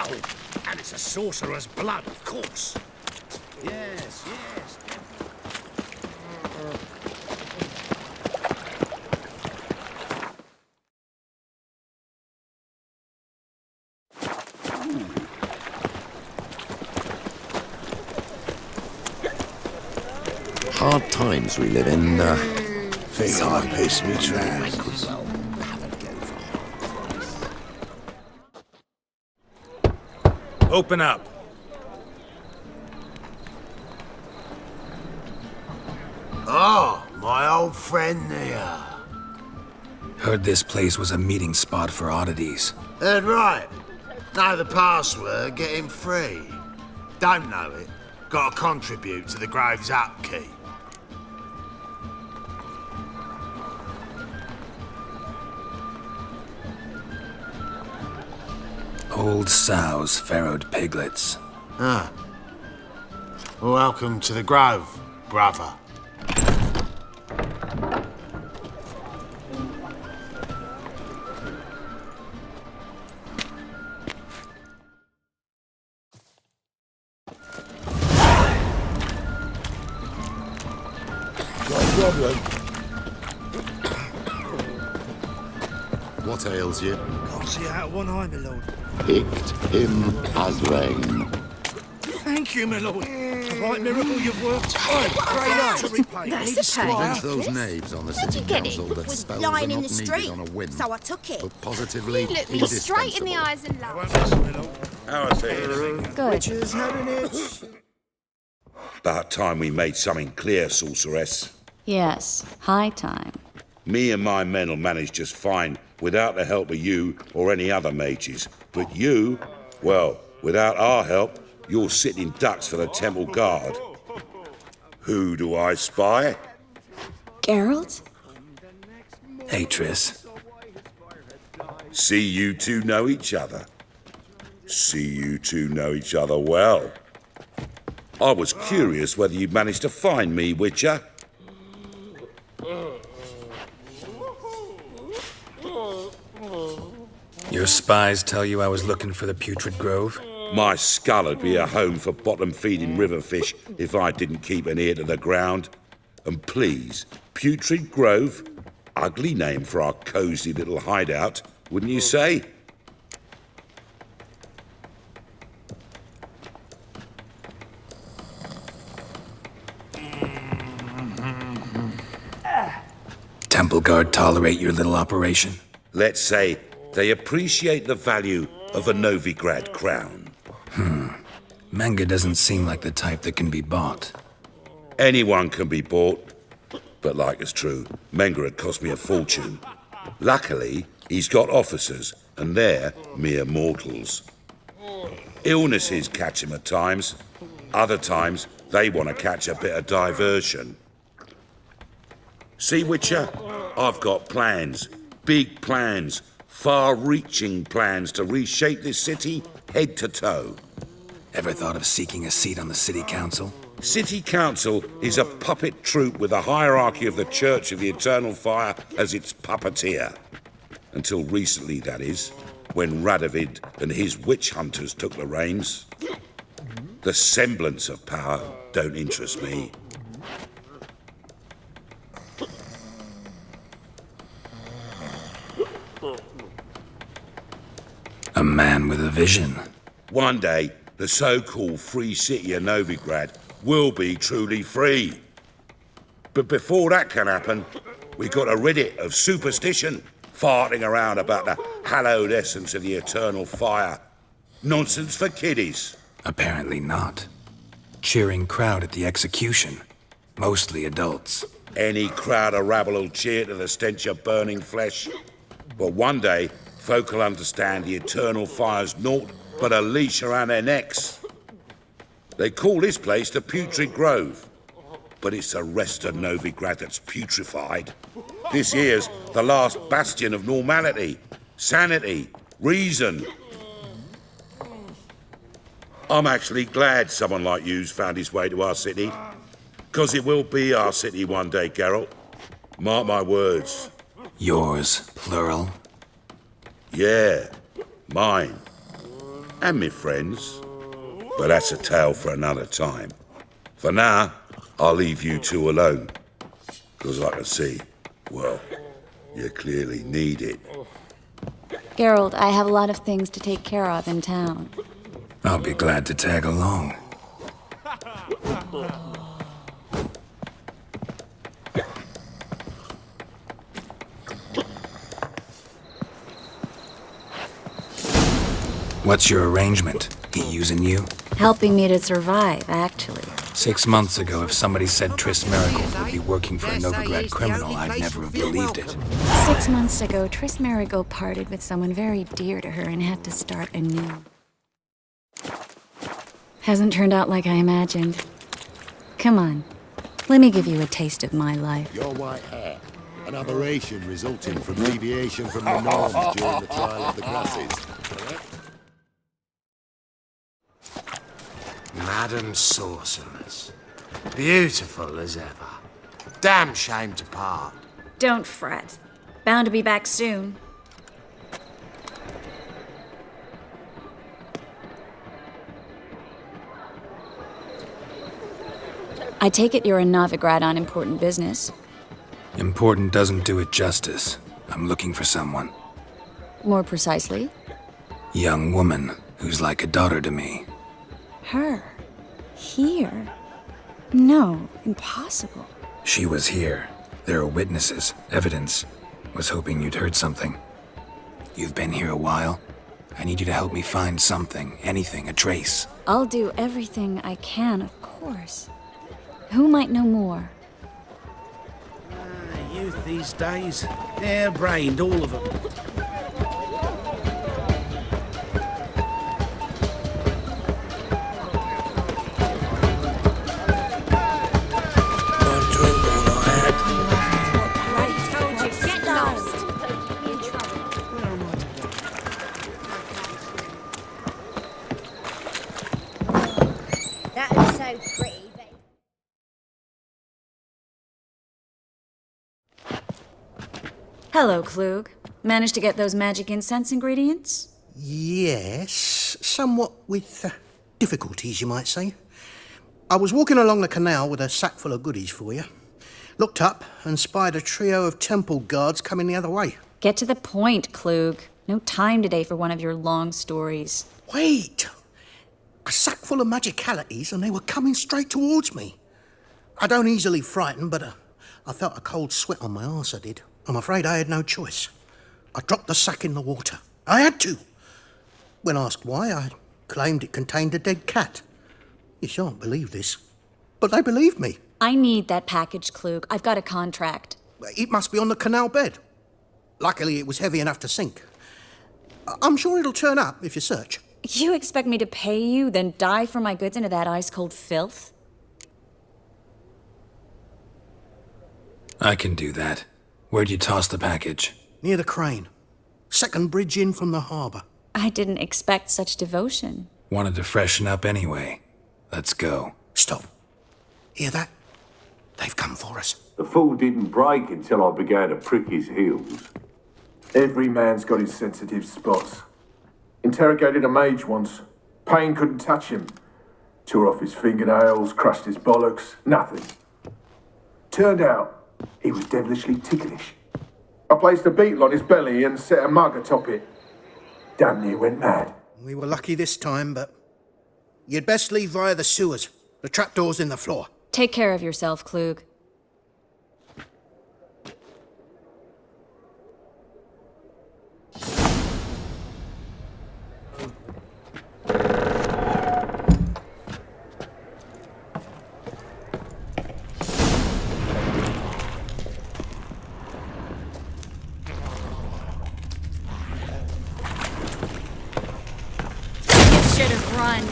Oh, and it's a sorcerer's blood, of course. Yes, yes. Hard times we live in, Think I pissed me tracks. Open up. Oh, my old friend there. Heard this place was a meeting spot for oddities. Heard right. Know the password, get him free. Don't know it, gotta contribute to the Grave's upkeep. Old sows farrowed piglets. Ah. Welcome to the Grove, brother. what ails you? Can't see out of one eye, my lord. Picked him as rain. Thank you, my lord. A right miracle you've worked. Great art to repay. That's a pain. Convince those knaves on the Where'd city you get council it? that Was spells lying are in not the needed street, on a whim, so I took it. but positively You looked me straight in the indispensable. eyes and I laughed. won't miss, my lord. How are things? Good. Witches having it. About time we made something clear, sorceress. Yes, high time. Me and my men'll manage just fine without the help of you or any other mages. But you, well, without our help, you're sitting ducks for the temple guard. Who do I spy? Geralt? Hey, Triss. See you two know each other. See you two know each other well. I was curious whether you'd managed to find me, Witcher. Your spies tell you I was looking for the Putrid Grove? My skull'd be a home for bottom-feeding river fish if I didn't keep an ear to the ground. And please, Putrid Grove, ugly name for our cosy little hideout, wouldn't you say? Temple Guard tolerate your little operation? Let's say they appreciate the value of a Novigrad crown. Manga doesn't seem like the type that can be bought. Anyone can be bought, but like it's true, Menga had cost me a fortune. Luckily, he's got officers, and they're mere mortals. Illnesses catch him at times. Other times, they want to catch a bit of diversion. See, Witcher, I've got plans, big plans, far-reaching plans to reshape this city head to toe. Ever thought of seeking a seat on the city council? City Council is a puppet troupe with a hierarchy of the Church of the Eternal Fire as its puppeteer. Until recently, that is, when Radovid and his witch hunters took the reins. The semblance of power don't interest me. A man with a vision. One day, the so-called free city of Novigrad will be truly free. But before that can happen, we got to rid it of superstition, farting around about the hallowed essence of the eternal fire. Nonsense for kiddies. Apparently not. Cheering crowd at the execution. Mostly adults. Any crowd of rabble will cheer to the stench of burning flesh. But one day, folk will understand the eternal fire's naught but a leash around their necks. They call this place the Putrid Grove, but it's the rest of Novigrad that's putrefied. This here's the last bastion of normality, sanity, reason. I'm actually glad someone like you's found his way to our city, because it will be our city one day, Geralt. Mark my words. Yours, plural. Yeah, mine. and me friends. But that's a tale for another time. For now, I'll leave you two alone. Because I can see, well, you clearly need it. Geralt, I have a lot of things to take care of in town. I'll be glad to tag along. What's your arrangement? He using you? Helping me to survive, actually. 6 months ago, if somebody said Triss Merigold would be working for a Novigrad criminal, I'd never have believed it. 6 months ago, Triss Merigold parted with someone very dear to her and had to start anew. Hasn't turned out like I imagined. Come on, let me give you a taste of my life. Your white hair, an aberration resulting from deviation from the norms during the trial of the grasses. Madam Sorceress. Beautiful as ever. Damn shame to part. Don't fret. Bound to be back soon. I take it you're in Novigrad on important business. Important doesn't do it justice. I'm looking for someone. More precisely? Young woman who's like a daughter to me. Her? Here? No, impossible. She was here. There are witnesses, evidence. Was hoping you'd heard something. You've been here a while. I need you to help me find something, anything, a trace. I'll do everything I can, of course. Who might know more? Youth these days, hair-brained, all of them. That was so pretty, babe. Hello, Klug. Managed to get those magic incense ingredients? Yes, somewhat with difficulties, you might say. I was walking along the canal with a sack full of goodies for you. Looked up and spied a trio of temple guards coming the other way. Get to the point, Klug. No time today for one of your long stories. Wait! A sack full of magicalities and they were coming straight towards me. I don't easily frighten, but I felt a cold sweat on my arse, I did. I'm afraid I had no choice. I dropped the sack in the water. I had to. When asked why, I claimed it contained a dead cat. You shan't believe this, but they believed me. I need that package, Klug. I've got a contract. It must be on the canal bed. Luckily, it was heavy enough to sink. I'm sure it'll turn up if you search. You expect me to pay you, then dive for my goods into that ice-cold filth? I can do that. Where'd you toss the package? Near the crane. Second bridge in from the harbour. I didn't expect such devotion. Wanted to freshen up anyway. Let's go. Stop. Hear that? They've come for us. The fool didn't break until I began to prick his heels. Every man's got his sensitive spots. Interrogated a mage once. Pain couldn't touch him. Tore off his fingernails, crushed his bollocks, nothing. Turned out, he was devilishly ticklish. I placed a beetle on his belly and set a mug atop it. Damn near went mad. We were lucky this time, but you'd best leave via the sewers. The trapdoor's in the floor. Take care of yourself, Klug. Should have run.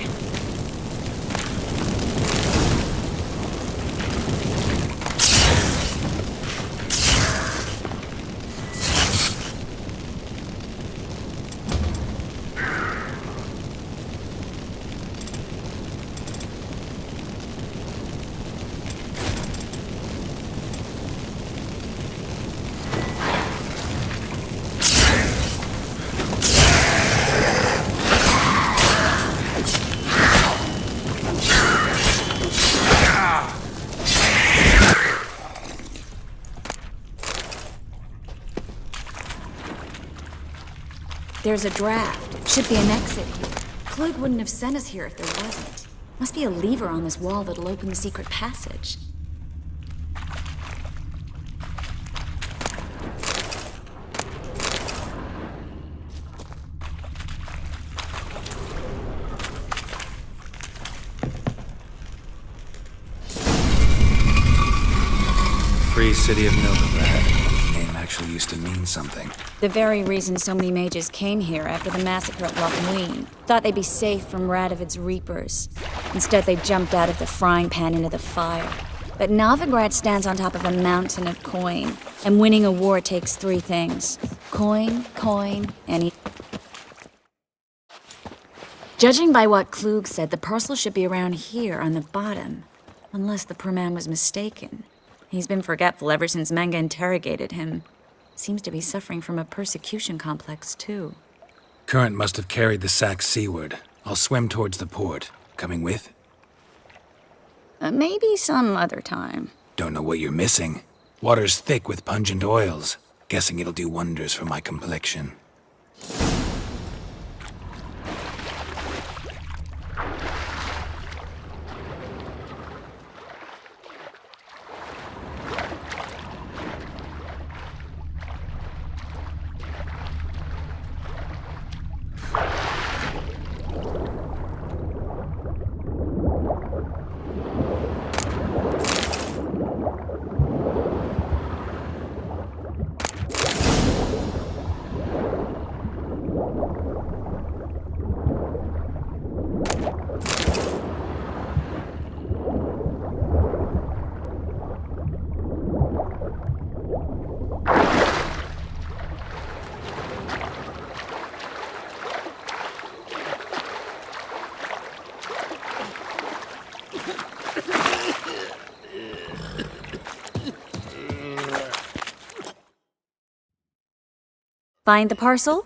There's a draft. Should be an exit here. Klug wouldn't have sent us here if there wasn't. Must be a lever on this wall that'll open the secret passage. Free City of Novigrad. The name actually used to mean something. The very reason so many mages came here after the massacre at Lochmuin. Thought they'd be safe from Radovid's reapers. Instead, they jumped out of the frying pan into the fire. But Novigrad stands on top of a mountain of coin, and winning a war takes three things. Coin, and Judging by what Klug said, the parcel should be around here on the bottom. Unless the poor man was mistaken. He's been forgetful ever since Manga interrogated him. Seems to be suffering from a persecution complex, too. Current must have carried the sack seaward. I'll swim towards the port. Coming with? Maybe some other time. Don't know what you're missing. Water's thick with pungent oils. Guessing it'll do wonders for my complexion. Find the parcel?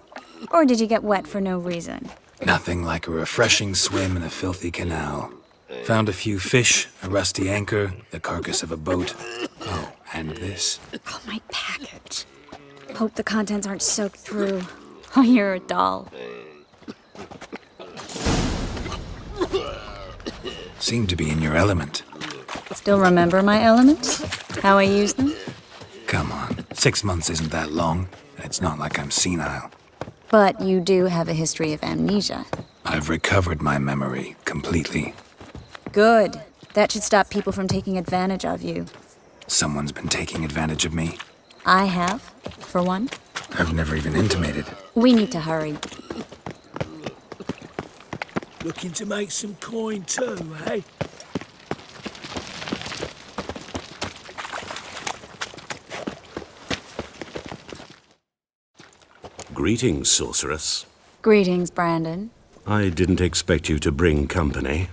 Or did you get wet for no reason? Nothing like a refreshing swim in a filthy canal. Found a few fish, a rusty anchor, the carcass of a boat. Oh, and this. Oh, my package. Hope the contents aren't soaked through. Oh, you're a doll. Seem to be in your element. Still remember my elements? How I use them? Come on, 6 months isn't that long. It's not like I'm senile. But you do have a history of amnesia. I've recovered my memory completely. Good. That should stop people from taking advantage of you. Someone's been taking advantage of me. I have, for one. I've never even intimated. We need to hurry. Looking to make some coin too, eh? Greetings, sorceress. Greetings, Brandon. I didn't expect you to bring company.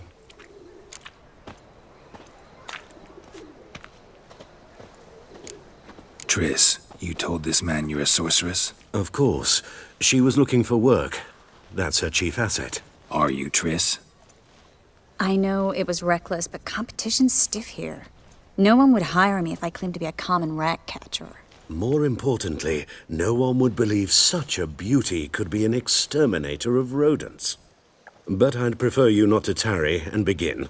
Triss, you told this man you're a sorceress? Of course. She was looking for work. That's her chief asset. Are you, Triss? I know it was reckless, but competition's stiff here. No one would hire me if I claimed to be a common rat catcher. More importantly, no one would believe such a beauty could be an exterminator of rodents. But I'd prefer you not to tarry and begin.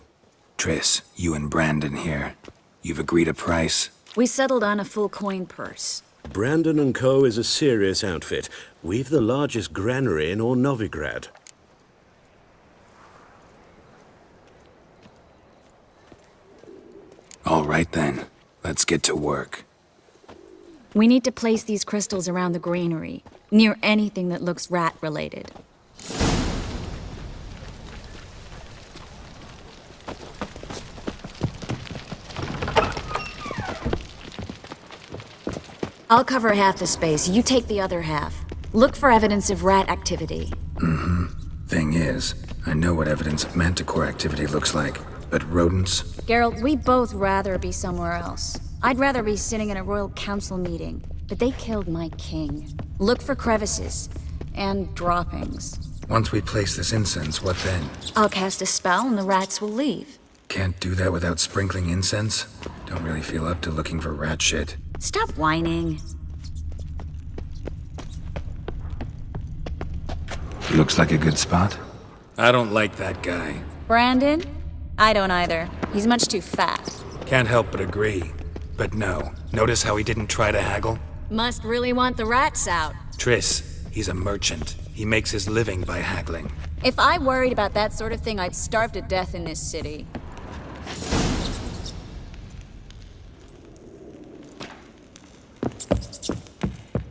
Triss, you and Brandon here. You've agreed a price? We settled on a full coin purse. Brandon & Co. is a serious outfit. We've the largest granary in all Novigrad. All right then. Let's get to work. We need to place these crystals around the granary, near anything that looks rat-related. I'll cover half the space, you take the other half. Look for evidence of rat activity. Thing is, I know what evidence of manticore activity looks like, but rodents? Geralt, we'd both rather be somewhere else. I'd rather be sitting in a royal council meeting, but they killed my king. Look for crevices and droppings. Once we place this incense, what then? I'll cast a spell and the rats will leave. Can't do that without sprinkling incense? Don't really feel up to looking for rat shit. Stop whining. Looks like a good spot. I don't like that guy. Brandon? I don't either. He's much too fat. Can't help but agree. But no, notice how he didn't try to haggle? Must really want the rats out. Triss, he's a merchant. He makes his living by haggling. If I worried about that sort of thing, I'd starve to death in this city.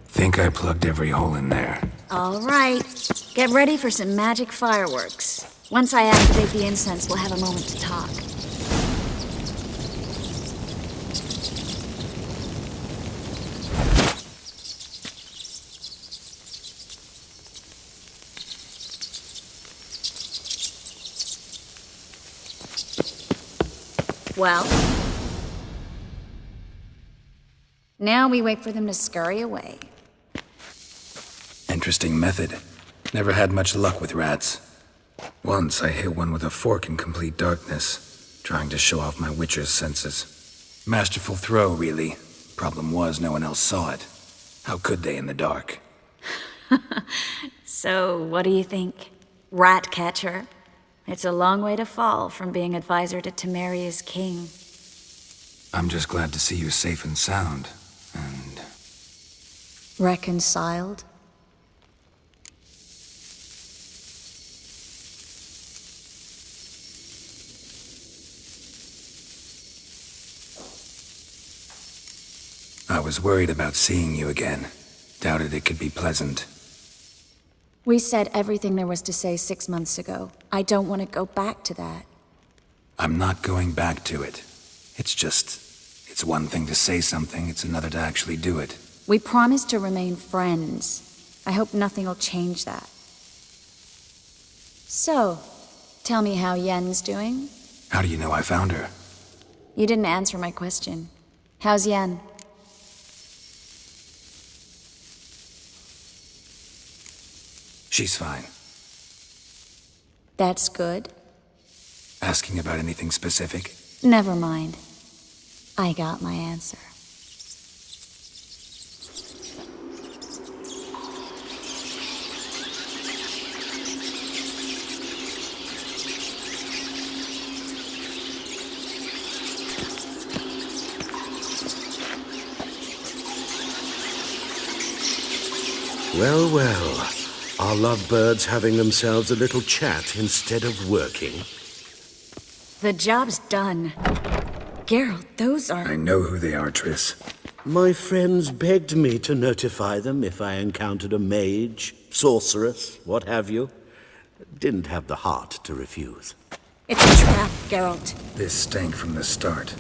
Think I plugged every hole in there. All right. Get ready for some magic fireworks. Once I activate the incense, we'll have a moment to talk. Well? Now we wait for them to scurry away. Interesting method. Never had much luck with rats. Once I hit one with a fork in complete darkness, trying to show off my witcher's senses. Masterful throw, really. Problem was, no one else saw it. How could they in the dark? So, what do you think? Rat catcher? It's a long way to fall from being advisor to Temeria's king. I'm just glad to see you safe and sound, and... Reconciled? I was worried about seeing you again. Doubted it could be pleasant. We said everything there was to say 6 months ago. I don't want to go back to that. I'm not going back to it. It's one thing to say something, it's another to actually do it. We promised to remain friends. I hope nothing will change that. So, tell me how Yen's doing? How do you know I found her? You didn't answer my question. How's Yen? She's fine. That's good. Asking about anything specific? Never mind. I got my answer. Well, well. Are lovebirds having themselves a little chat instead of working? The job's done. Geralt, those are... I know who they are, Triss. My friends begged me to notify them if I encountered a mage, sorceress, what have you. Didn't have the heart to refuse. It's a trap, Geralt. This stank from the start.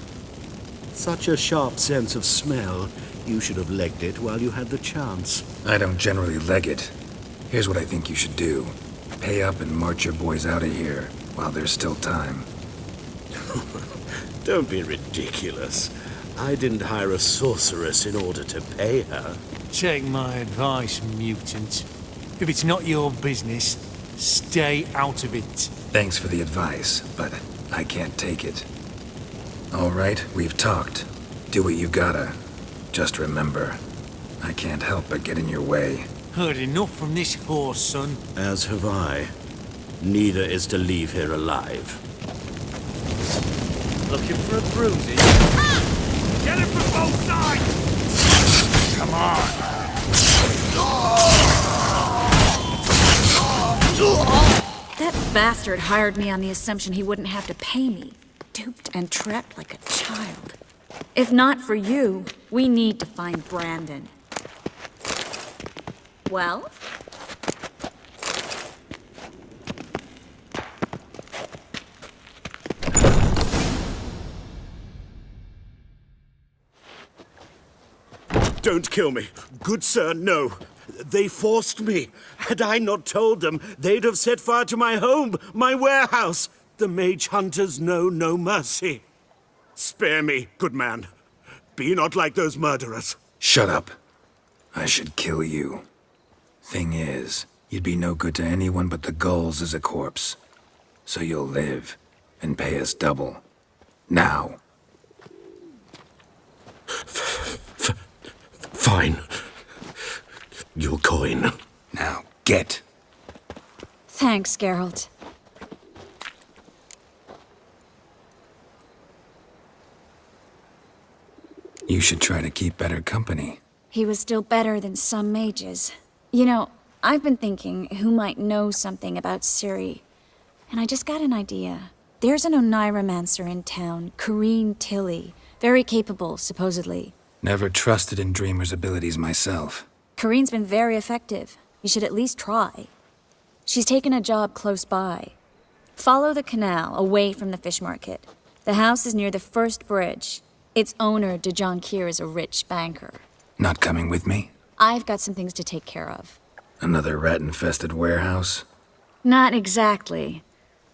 Such a sharp sense of smell. You should have legged it while you had the chance. I don't generally leg it. Here's what I think you should do. Pay up and march your boys out of here while there's still time. Don't be ridiculous. I didn't hire a sorceress in order to pay her. Take my advice, mutant. If it's not your business, stay out of it. Thanks for the advice, but I can't take it. All right, we've talked. Do what you gotta. Just remember, I can't help but get in your way. Heard enough from this horse, son. As have I. Neither is to leave here alive. Looking for a bruising? Get him from both sides! Come on! That bastard hired me on the assumption he wouldn't have to pay me. Duped and trapped like a child. If not for you, we need to find Brandon. Well? Don't kill me. Good sir, no. They forced me. Had I not told them, they'd have set fire to my home, my warehouse. The mage hunters know no mercy. Spare me, good man. Be not like those murderers. Shut up. I should kill you. Thing is, you'd be no good to anyone but the gulls as a corpse. So you'll live and pay us double. Now. Fine. Your coin. Now, get. Thanks, Geralt. You should try to keep better company. He was still better than some mages. You know, I've been thinking who might know something about Ciri, and I just got an idea. There's an Oneiromancer in town, Corrine Tilly. Very capable, supposedly. Never trusted in Dreamer's abilities myself. Corrine's been very effective. You should at least try. She's taken a job close by. Follow the canal, away from the fish market. The house is near the first bridge. Its owner, de Jonquier, is a rich banker. Not coming with me? I've got some things to take care of. Another rat-infested warehouse? Not exactly.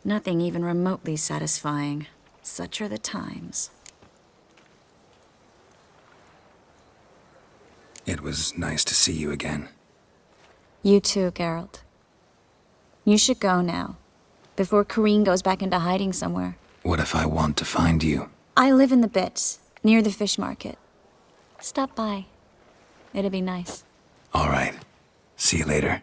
Nothing even remotely satisfying. Such are the times. It was nice to see you again. You too, Geralt. You should go now, before Corrine goes back into hiding somewhere. What if I want to find you? I live in the Bits, near the fish market. Stop by. It'd be nice. All right. See you later.